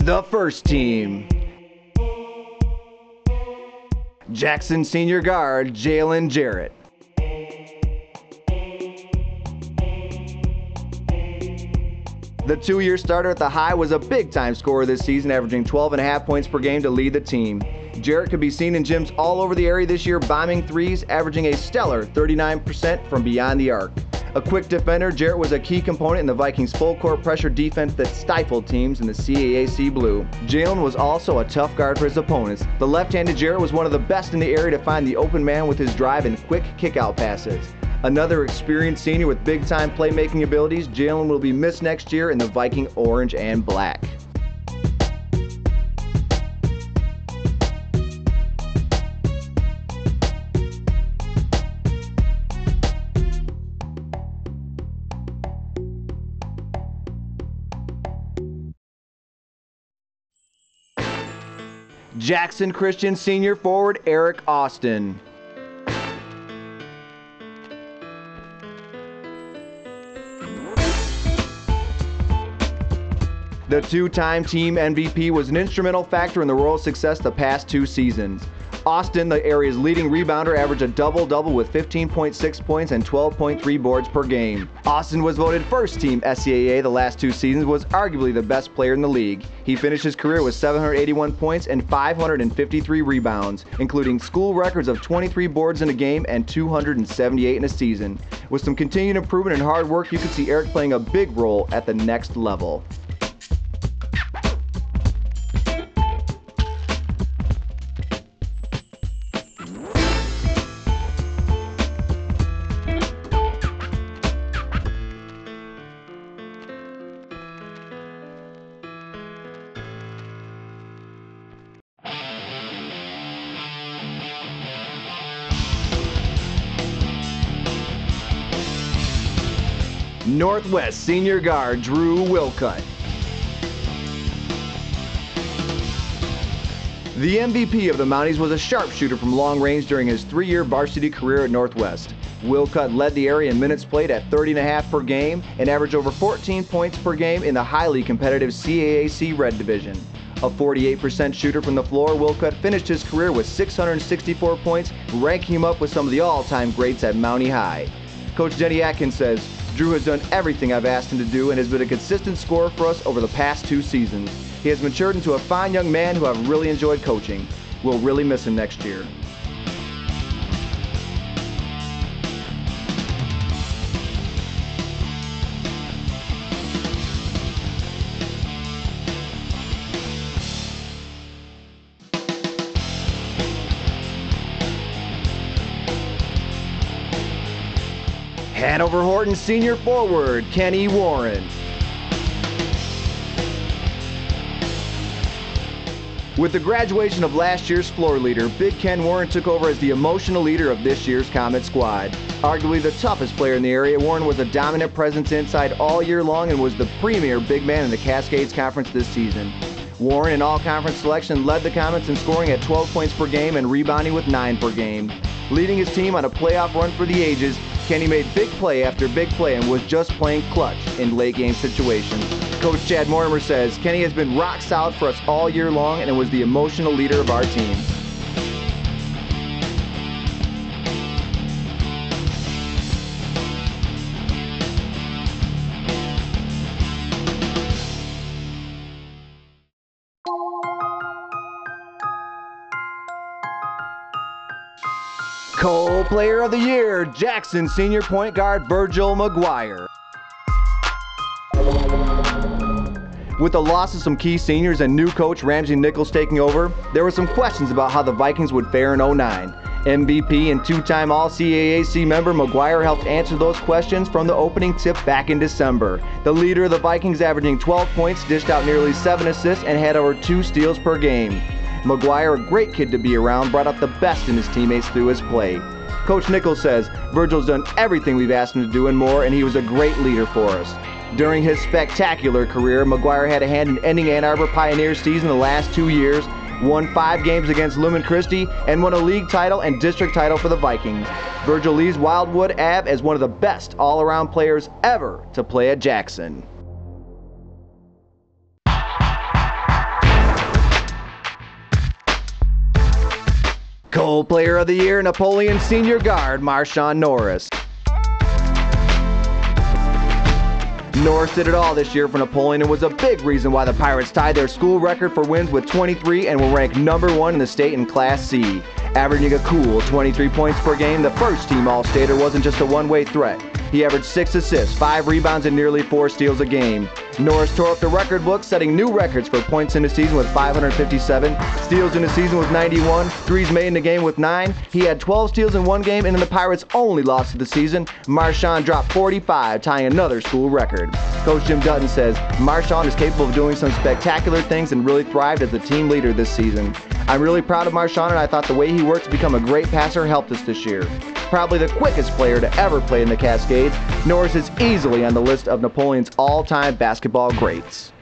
The first team. Jackson senior guard Jalen Jarrett. The two-year starter at the High was a big-time scorer this season, averaging 12.5 points per game to lead the team. Jarrett could be seen in gyms all over the area this year, bombing threes, averaging a stellar 39% from beyond the arc. A quick defender, Jarrett was a key component in the Vikings' full-court pressure defense that stifled teams in the CAAC Blue. Jalen was also a tough guard for his opponents. The left-handed Jarrett was one of the best in the area to find the open man with his drive and quick kick-out passes. Another experienced senior with big-time playmaking abilities, Jalen will be missed next year in the Viking orange and black. Jackson Christian senior forward Eric Austin. The two-time team MVP was an instrumental factor in the Royals' success the past two seasons. Austin, the area's leading rebounder, averaged a double-double with 15.6 points and 12.3 boards per game. Austin was voted first team SCAA the last two seasons, was arguably the best player in the league. He finished his career with 781 points and 553 rebounds, including school records of 23 boards in a game and 278 in a season. With some continued improvement and hard work, you could see Eric playing a big role at the next level. Northwest senior guard Drew Wilcutt. The MVP of the Mounties was a sharpshooter from long range during his three-year varsity career at Northwest. Wilcutt led the area in minutes played at 30.5 per game and averaged over 14 points per game in the highly competitive CAAC Red Division. A 48% shooter from the floor, Wilcutt finished his career with 664 points, ranking him up with some of the all-time greats at Mountie High. Coach Denny Atkins says, "Drew has done everything I've asked him to do and has been a consistent scorer for us over the past two seasons. He has matured into a fine young man who I've really enjoyed coaching. We'll really miss him next year." Hanover Horton senior forward Kenny Warren. With the graduation of last year's floor leader, Big Ken Warren took over as the emotional leader of this year's Comet squad. Arguably the toughest player in the area, Warren was a dominant presence inside all year long and was the premier big man in the Cascades Conference this season. Warren, in all-conference selection, led the Comets in scoring at 12 points per game and rebounding with 9 per game. Leading his team on a playoff run for the ages, Kenny made big play after big play and was just playing clutch in late-game situations. Coach Chad Mortimer says, "Kenny has been rock solid for us all year long and was the emotional leader of our team." Co-Player of the Year, Jackson senior point guard Virgil McGuire. With the loss of some key seniors and new coach Ramsey Nichols taking over, there were some questions about how the Vikings would fare in 09. MVP and two-time All-CAAC member McGuire helped answer those questions from the opening tip back in December. The leader of the Vikings, averaging 12 points, dished out nearly 7 assists, and had over 2 steals per game. McGuire, a great kid to be around, brought out the best in his teammates through his play. Coach Nichols says, "Virgil's done everything we've asked him to do and more, and he was a great leader for us." During his spectacular career, McGuire had a hand in ending Ann Arbor Pioneers season the last 2 years, won 5 games against Lumen Christi, and won a league title and district title for the Vikings. Virgil leaves Wildwood Ave as one of the best all-around players ever to play at Jackson. No Player of the Year, Napoleon senior guard Marshawn Norris. Norris did it all this year for Napoleon and was a big reason why the Pirates tied their school record for wins with 23 and were ranked #1 in the state in Class C. Averaging a cool 23 points per game, the first-team All-Stater wasn't just a one-way threat. He averaged 6 assists, 5 rebounds, and nearly 4 steals a game. Norris tore up the record book, setting new records for points in the season with 557, steals in the season with 91, threes made in the game with 9. He had 12 steals in one game, and in the Pirates' only loss of the season, Marshawn dropped 45, tying another school record. Coach Jim Dutton says, Marshawn is capable of doing some spectacular things and really thrived as a team leader this season. I'm really proud of Marshawn, and I thought the way he worked to become a great passer helped us this year. Probably the quickest player to ever play in the Cascades, Norris is easily on the list of Napoleon's all-time basketball greats.